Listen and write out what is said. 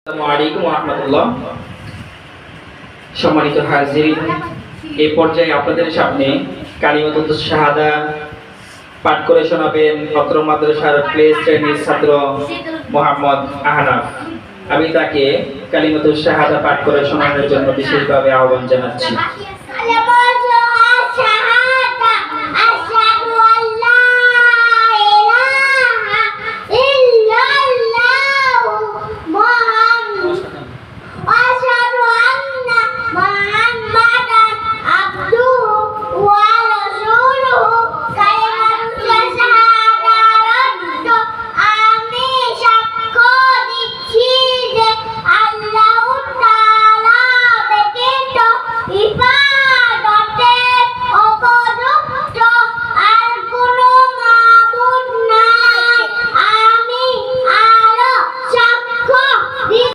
আসসালামু আলাইকুম ওয়া রাহমাতুল্লাহ। সম্মানিত হাজিরিন, এই পর্যায়ে আপনাদের সামনে কালিমাতুস শাহাদা পাঠ করে শোনাবেন অত্র মাদ্রাসার প্লে শ্রেণীর ছাত্র মোহাম্মদ আহনাফ। আমি তাকে কালিমাতুস শাহাদা পাঠ করে শোনানোর জন্য বিশেষভাবে আহ্বান জানাচ্ছি।